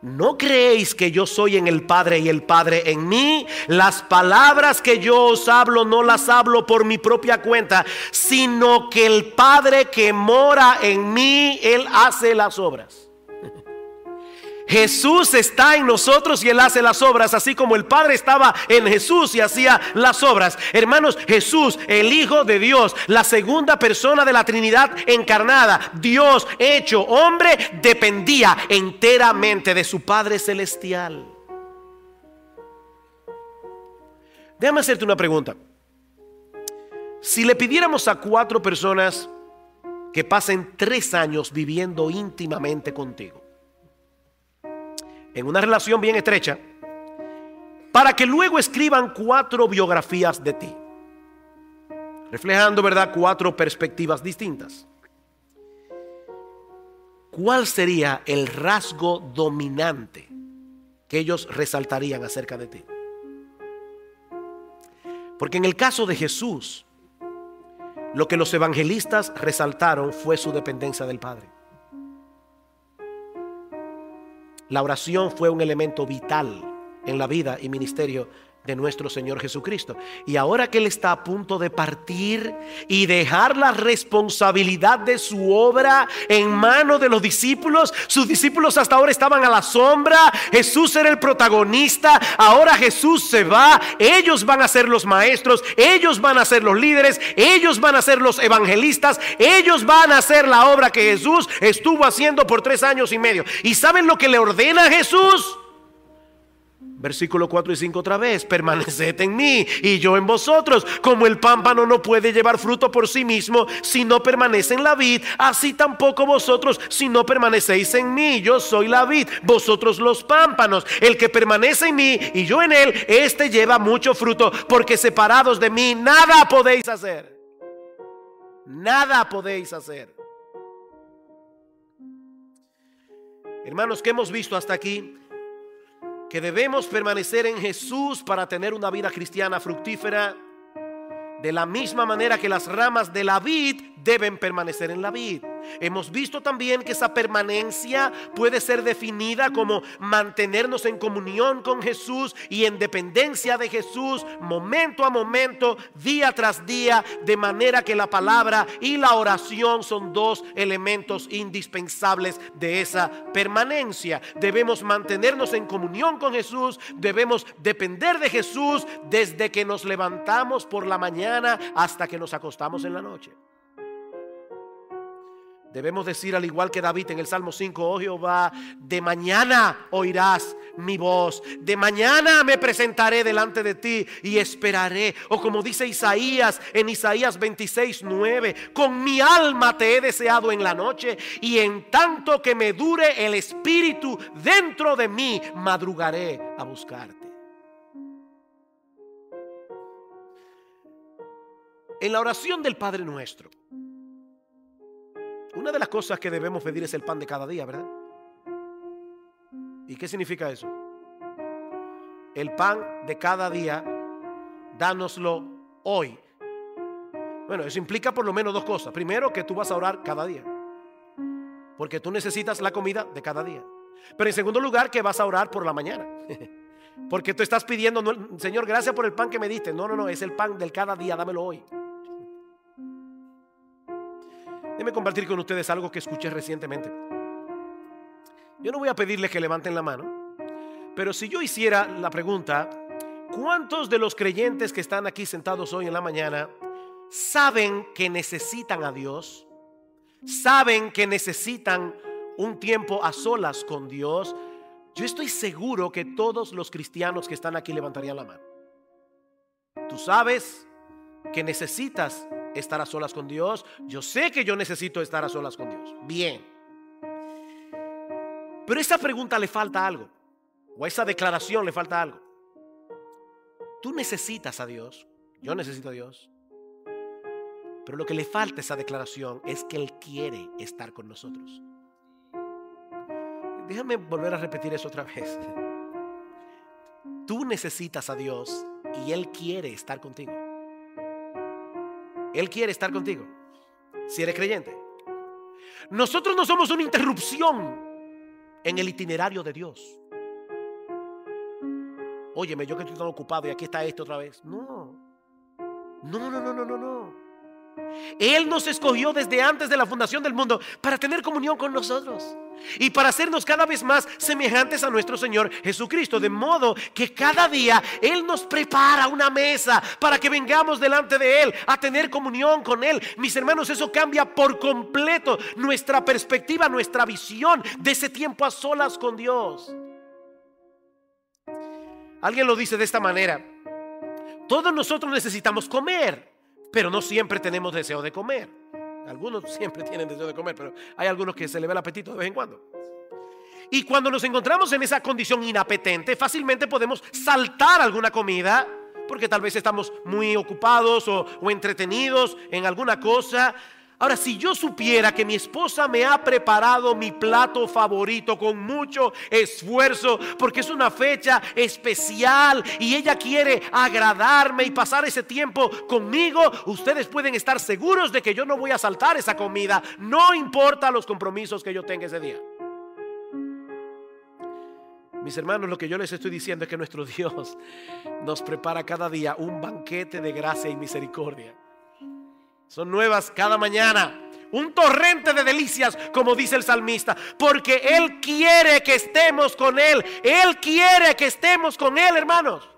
¿No creéis que yo soy en el Padre y el Padre en mí? Las palabras que yo os hablo no las hablo por mi propia cuenta, sino que el Padre que mora en mí, Él hace las obras. Jesús está en nosotros y Él hace las obras, así como el Padre estaba en Jesús y hacía las obras. Hermanos, Jesús, el Hijo de Dios, la segunda persona de la Trinidad encarnada, Dios hecho hombre, dependía enteramente de su Padre Celestial. Déjame hacerte una pregunta. Si le pidiéramos a 4 personas que pasen 3 años viviendo íntimamente contigo, en una relación bien estrecha, para que luego escriban 4 biografías de ti, reflejando, ¿verdad?, 4 perspectivas distintas, ¿cuál sería el rasgo dominante que ellos resaltarían acerca de ti? Porque en el caso de Jesús, Lo que los evangelistas resaltaron fue su dependencia del Padre. La oración fue un elemento vital en la vida y ministerio de nuestro Señor Jesucristo. Y ahora que Él está a punto de partir y dejar la responsabilidad de su obra en manos de los discípulos, sus discípulos hasta ahora estaban a la sombra, Jesús era el protagonista, ahora Jesús se va, ellos van a ser los maestros, ellos van a ser los líderes, ellos van a ser los evangelistas, ellos van a hacer la obra que Jesús estuvo haciendo por 3 años y medio. ¿Y saben lo que le ordena a Jesús? Versículo 4 y 5 otra vez: permaneced en mí y yo en vosotros. Como el pámpano no puede llevar fruto por sí mismo si no permanece en la vid, así tampoco vosotros si no permanecéis en mí. Yo soy la vid, vosotros los pámpanos. El que permanece en mí y yo en él, este lleva mucho fruto, porque separados de mí nada podéis hacer. Nada podéis hacer. Hermanos, ¿qué hemos visto hasta aquí? Que debemos permanecer en Jesús para tener una vida cristiana fructífera, de la misma manera que las ramas de la vid deben permanecer en la vid. Hemos visto también que esa permanencia puede ser definida como mantenernos en comunión con Jesús y en dependencia de Jesús momento a momento, día tras día, de manera que la palabra y la oración son 2 elementos indispensables de esa permanencia. Debemos mantenernos en comunión con Jesús, debemos depender de Jesús desde que nos levantamos por la mañana hasta que nos acostamos en la noche. Debemos decir, al igual que David en el Salmo 5: oh Jehová, de mañana oirás mi voz, de mañana me presentaré delante de ti y esperaré. O como dice Isaías en Isaías 26:9: con mi alma te he deseado en la noche, y en tanto que me dure el espíritu dentro de mí, madrugaré a buscarte. En la oración del Padre Nuestro, una de las cosas que debemos pedir es el pan de cada día, ¿verdad? ¿Y qué significa eso? El pan de cada día, dánoslo hoy. Bueno, eso implica por lo menos 2 cosas. Primero, que tú vas a orar cada día, porque tú necesitas la comida de cada día. Pero en segundo lugar, que vas a orar por la mañana, porque tú estás pidiendo: no, Señor, gracias por el pan que me diste. No, es el pan del cada día, dámelo hoy. Déjenme compartir con ustedes algo que escuché recientemente. Yo no voy a pedirles que levanten la mano, pero si yo hiciera la pregunta: ¿cuántos de los creyentes que están aquí sentados hoy en la mañana saben que necesitan a Dios? ¿Saben que necesitan un tiempo a solas con Dios? Yo estoy seguro que todos los cristianos que están aquí levantarían la mano. Tú sabes que necesitas estar a solas con Dios. Yo sé que yo necesito estar a solas con Dios. Bien. Pero a esa pregunta le falta algo, o a esa declaración le falta algo. Tú necesitas a Dios, yo necesito a Dios, pero lo que le falta a esa declaración es que Él quiere estar con nosotros. Déjame volver a repetir eso otra vez. Tú necesitas a Dios y Él quiere estar contigo. Él quiere estar contigo si eres creyente. Nosotros no somos una interrupción en el itinerario de Dios. Óyeme, yo que estoy tan ocupado y aquí está esto otra vez. No. Él nos escogió desde antes de la fundación del mundo para tener comunión con nosotros y para hacernos cada vez más semejantes a nuestro Señor Jesucristo, de modo que cada día Él nos prepara una mesa para que vengamos delante de Él a tener comunión con Él. Mis hermanos, eso cambia por completo nuestra perspectiva, nuestra visión de ese tiempo a solas con Dios. Alguien lo dice de esta manera: todos nosotros necesitamos comer, pero no siempre tenemos deseo de comer. Algunos siempre tienen deseo de comer, pero hay algunos que se le ve el apetito de vez en cuando. Y cuando nos encontramos en esa condición inapetente, fácilmente podemos saltar alguna comida, porque tal vez estamos muy ocupados o entretenidos en alguna cosa. Ahora, si yo supiera que mi esposa me ha preparado mi plato favorito con mucho esfuerzo, porque es una fecha especial y ella quiere agradarme y pasar ese tiempo conmigo, ustedes pueden estar seguros de que yo no voy a saltar esa comida, no importa los compromisos que yo tenga ese día. Mis hermanos, lo que yo les estoy diciendo es que nuestro Dios nos prepara cada día un banquete de gracia y misericordia. Son nuevas cada mañana, un torrente de delicias, como dice el salmista, porque Él quiere que estemos con Él. Él quiere que estemos con Él, hermanos.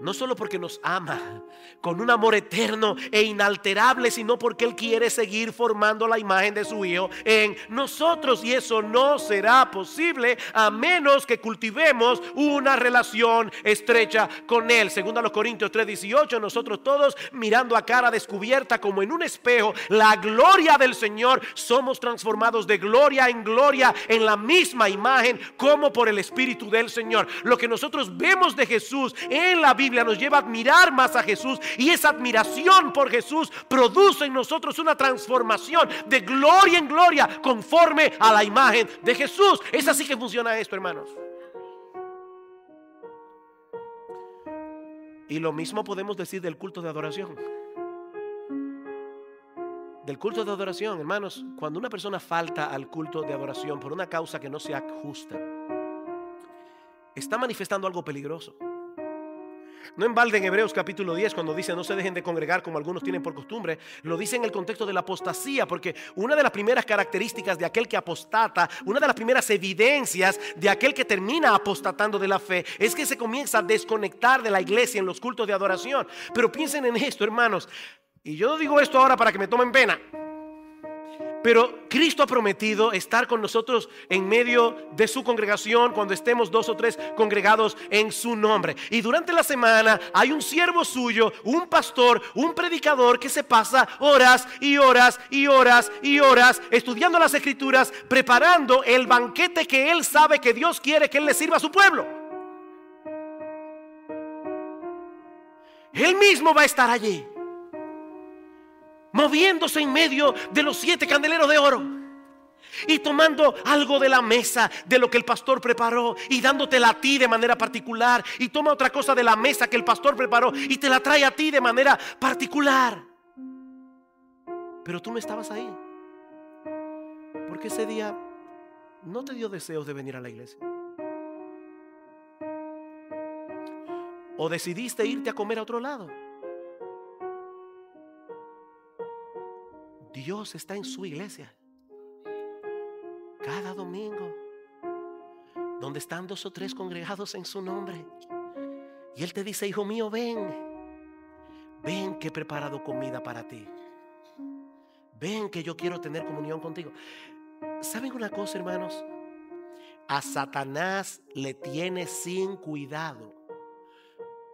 No solo porque nos ama con un amor eterno e inalterable, sino porque Él quiere seguir formando la imagen de su Hijo en nosotros. Y eso no será posible a menos que cultivemos una relación estrecha con Él. Según a los Corintios 3:18, nosotros todos mirando a cara descubierta como en un espejo la gloria del Señor, somos transformados de gloria en gloria en la misma imagen como por el Espíritu del Señor. Lo que nosotros vemos de Jesús en la Biblia nos lleva a admirar más a Jesús, y esa admiración por Jesús produce en nosotros una transformación de gloria en gloria conforme a la imagen de Jesús. Es así que funciona esto, hermanos. Y lo mismo podemos decir del culto de adoración. Del culto de adoración, hermanos, cuando una persona falta al culto de adoración por una causa que no sea justa, está manifestando algo peligroso. No en balde en Hebreos capítulo 10, cuando dice no se dejen de congregar como algunos tienen por costumbre, lo dice en el contexto de la apostasía, porque una de las primeras características de aquel que apostata, una de las primeras evidencias de aquel que termina apostatando de la fe, es que se comienza a desconectar de la iglesia en los cultos de adoración. Pero piensen en esto, hermanos, y yo digo esto ahora para que me tomen pena, pero Cristo ha prometido estar con nosotros en medio de su congregación cuando estemos 2 o 3 congregados en su nombre. Y durante la semana hay un siervo suyo, un pastor, un predicador que se pasa horas y horas y horas y horas estudiando las Escrituras, preparando el banquete que él sabe que Dios quiere que él le sirva a su pueblo. Él mismo va a estar allí, moviéndose en medio de los 7 candeleros de oro y tomando algo de la mesa de lo que el pastor preparó y dándotela a ti de manera particular, y toma otra cosa de la mesa que el pastor preparó y te la trae a ti de manera particular. Pero tú no estabas ahí porque ese día no te dio deseos de venir a la iglesia, o decidiste irte a comer a otro lado. Dios está en su iglesia cada domingo, donde están 2 o 3 congregados en su nombre, y Él te dice: hijo mío, ven que he preparado comida para ti, ven que yo quiero tener comunión contigo. ¿Saben una cosa, hermanos? A Satanás le tiene sin cuidado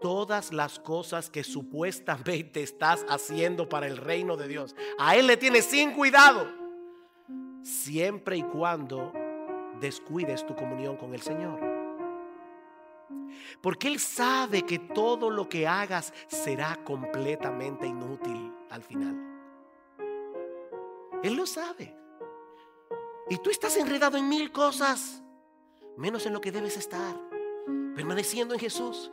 todas las cosas que supuestamente estás haciendo para el reino de Dios. A él le tiene sin cuidado, siempre y cuando descuides tu comunión con el Señor, porque él sabe que todo lo que hagas será completamente inútil al final. Él lo sabe, y tú estás enredado en 1000 cosas menos en lo que debes estar, permaneciendo en Jesús,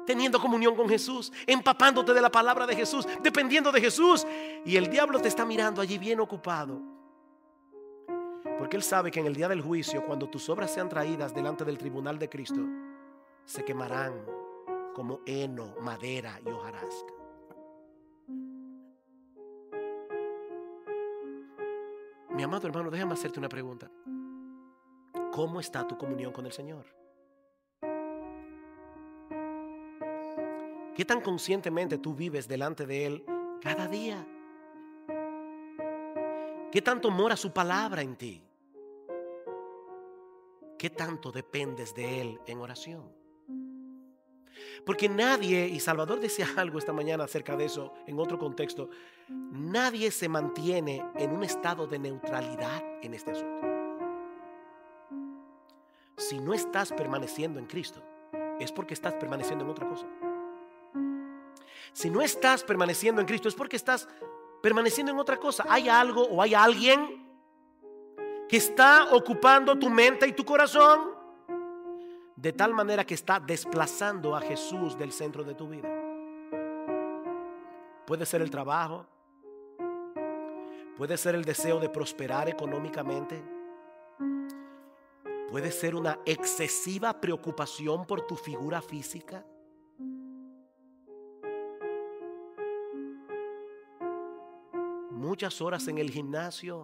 teniendo comunión con Jesús, empapándote de la palabra de Jesús, dependiendo de Jesús. Y el diablo te está mirando allí bien ocupado, porque él sabe que en el día del juicio, cuando tus obras sean traídas delante del tribunal de Cristo, se quemarán como heno, madera y hojarasca. Mi amado hermano, déjame hacerte una pregunta. ¿Cómo está tu comunión con el Señor? ¿Qué tan conscientemente tú vives delante de Él cada día? ¿Qué tanto mora su palabra en ti? ¿Qué tanto dependes de Él en oración? Porque nadie, y Salvador decía algo esta mañana acerca de eso en otro contexto, nadie se mantiene en un estado de neutralidad en este asunto. Si no estás permaneciendo en Cristo, es porque estás permaneciendo en otra cosa. Si no estás permaneciendo en Cristo es porque estás permaneciendo en otra cosa. Hay algo o hay alguien que está ocupando tu mente y tu corazón de tal manera que está desplazando a Jesús del centro de tu vida. Puede ser el trabajo, puede ser el deseo de prosperar económicamente, puede ser una excesiva preocupación por tu figura física. Muchas horas en el gimnasio,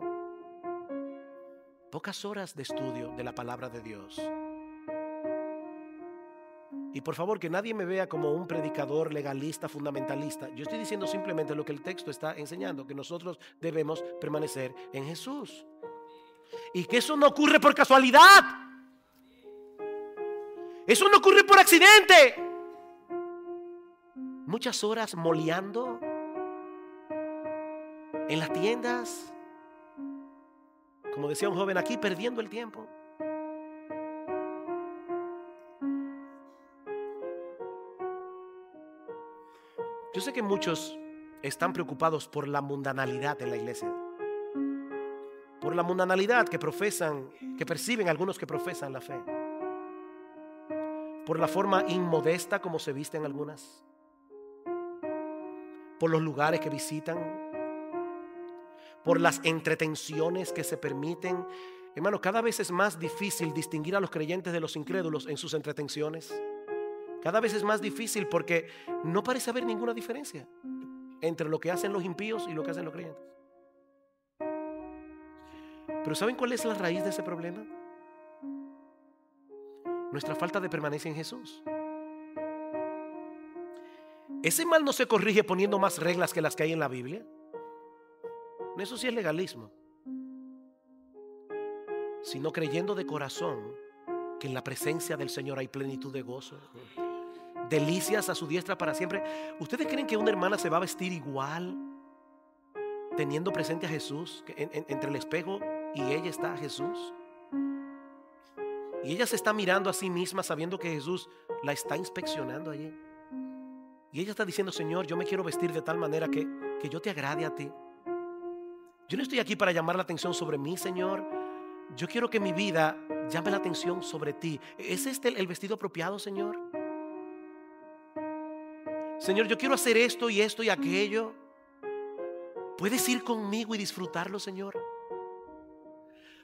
pocas horas de estudio de la palabra de Dios. Y por favor, que nadie me vea como un predicador legalista, fundamentalista. Yo estoy diciendo simplemente lo que el texto está enseñando, que nosotros debemos permanecer en Jesús. Y que eso no ocurre por casualidad. Eso no ocurre por accidente. Muchas horas moleando en las tiendas, como decía un joven aquí, perdiendo el tiempo. Yo sé que muchos están preocupados por la mundanalidad en la iglesia, por la mundanalidad que profesan, que perciben algunos que profesan la fe, por la forma inmodesta como se visten algunas, por los lugares que visitan, por las entretenciones que se permiten. Hermano, cada vez es más difícil distinguir a los creyentes de los incrédulos en sus entretenciones. Cada vez es más difícil porque no parece haber ninguna diferencia entre lo que hacen los impíos y lo que hacen los creyentes. Pero ¿saben cuál es la raíz de ese problema? Nuestra falta de permanencia en Jesús. Ese mal no se corrige poniendo más reglas que las que hay en la Biblia. Eso sí es legalismo. Sino creyendo de corazón que en la presencia del Señor hay plenitud de gozo, delicias a su diestra para siempre. ¿Ustedes creen que una hermana se va a vestir igual teniendo presente a Jesús? Que entre el espejo y ella está Jesús, y ella se está mirando a sí misma sabiendo que Jesús la está inspeccionando allí, y ella está diciendo: Señor, yo me quiero vestir de tal manera que yo te agrade a ti. Yo no estoy aquí para llamar la atención sobre mí, Señor. Yo quiero que mi vida llame la atención sobre ti. ¿Es este el vestido apropiado, Señor? Señor, yo quiero hacer esto y aquello. ¿Puedes ir conmigo y disfrutarlo, Señor?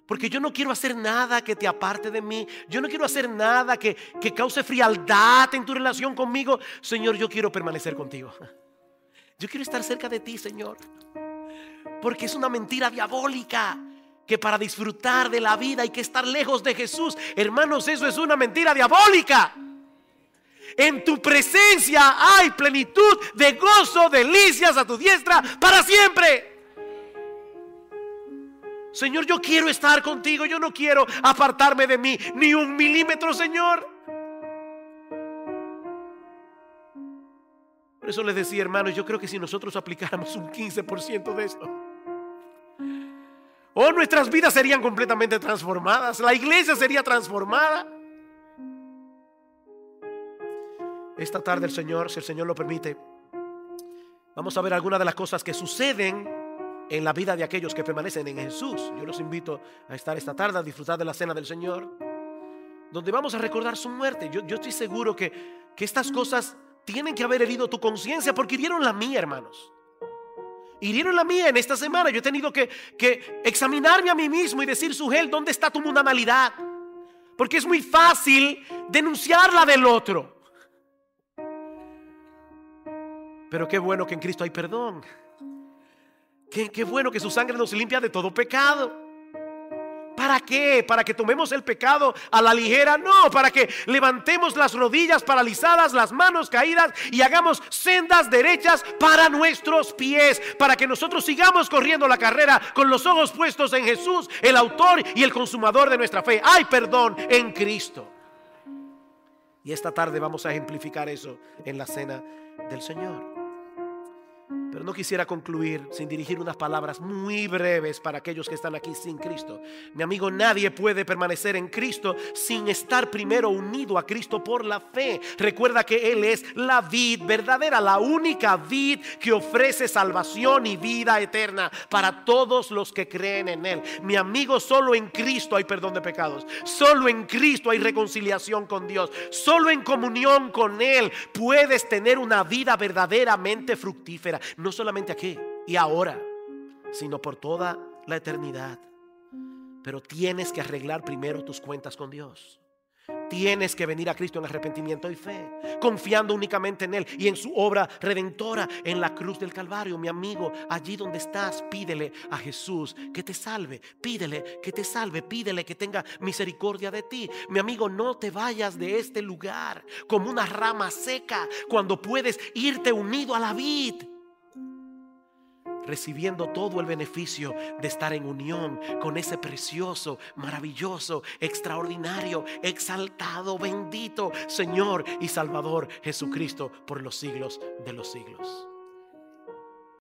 Porque yo no quiero hacer nada que te aparte de mí. Yo no quiero hacer nada que cause frialdad en tu relación conmigo. Señor, yo quiero permanecer contigo. Yo quiero estar cerca de ti, Señor. Porque es una mentira diabólica que para disfrutar de la vida hay que estar lejos de Jesús. Hermanos, eso es una mentira diabólica. En tu presencia hay plenitud de gozo, delicias a tu diestra para siempre. Señor, yo quiero estar contigo. Yo no quiero apartarme de mí ni un milímetro, Señor. Por eso les decía, hermanos, yo creo que si nosotros aplicáramos un 15% de esto, nuestras vidas serían completamente transformadas. La iglesia sería transformada. Esta tarde el Señor, si el Señor lo permite, vamos a ver algunas de las cosas que suceden en la vida de aquellos que permanecen en Jesús. Yo los invito a estar esta tarde a disfrutar de la cena del Señor, donde vamos a recordar su muerte. Yo estoy seguro que estas cosas tienen que haber herido tu conciencia, porque hirieron la mía, hermanos. Hirieron la mía en esta semana. Yo he tenido que examinarme a mí mismo y decir: Sugel, ¿dónde está tu mundanalidad? Porque es muy fácil denunciar la del otro. Pero qué bueno que en Cristo hay perdón. Qué bueno que su sangre nos limpia de todo pecado. ¿Para qué? ¿Para que tomemos el pecado a la ligera? No, para que levantemos las rodillas paralizadas, las manos caídas y hagamos sendas derechas para nuestros pies, para que nosotros sigamos corriendo la carrera con los ojos puestos en Jesús, el autor y el consumador de nuestra fe. Hay perdón en Cristo. Y esta tarde vamos a ejemplificar eso en la cena del Señor. Pero no quisiera concluir sin dirigir unas palabras muy breves para aquellos que están aquí sin Cristo. Mi amigo, nadie puede permanecer en Cristo sin estar primero unido a Cristo por la fe. Recuerda que Él es la vid verdadera, la única vid que ofrece salvación y vida eterna para todos los que creen en Él. Mi amigo, solo en Cristo hay perdón de pecados. Solo en Cristo hay reconciliación con Dios. Solo en comunión con Él puedes tener una vida verdaderamente fructífera. No solamente aquí y ahora, sino por toda la eternidad. Pero tienes que arreglar primero tus cuentas con Dios. Tienes que venir a Cristo en arrepentimiento y fe, confiando únicamente en Él y en su obra redentora en la cruz del Calvario. Mi amigo, allí donde estás, pídele a Jesús que te salve. Pídele que te salve, pídele que tenga misericordia de ti. Mi amigo, no te vayas de este lugar como una rama seca cuando puedes irte unido a la vid, recibiendo todo el beneficio de estar en unión con ese precioso, maravilloso, extraordinario, exaltado, bendito Señor y Salvador Jesucristo por los siglos de los siglos.